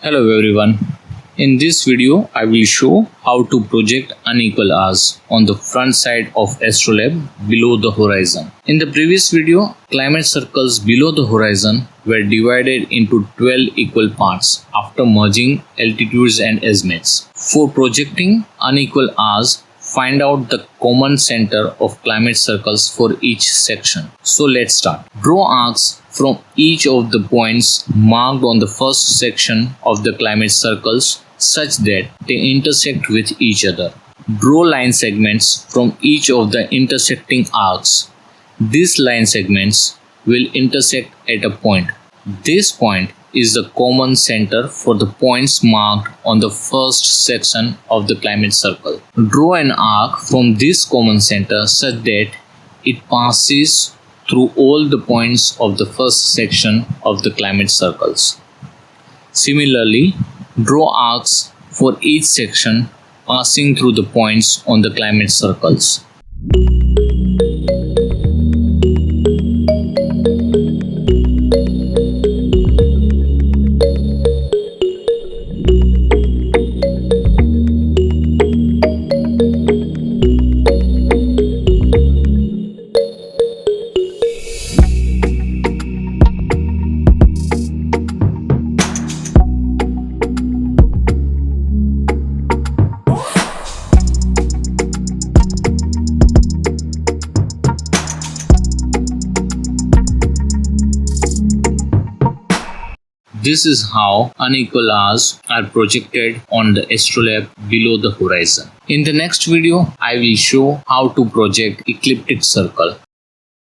Hello everyone. In this video, I will show how to project unequal hours on the front side of Astrolabe below the horizon. In the previous video, climate circles below the horizon were divided into 12 equal parts after merging altitudes and azimuths. For projecting unequal hours, find out the common center of climate circles for each section. So let's start. Draw arcs from each of the points marked on the first section of the climate circles such that they intersect with each other. Draw line segments from each of the intersecting arcs. These line segments will intersect at a point. This point is the common center for the points marked on the first section of the climate circle. Draw an arc from this common center such that it passes through all the points of the first section of the climate circles. Similarly, draw arcs for each section passing through the points on the climate circles. This is how unequal hours are projected on the astrolabe below the horizon. In the next video, I will show how to project ecliptic circle.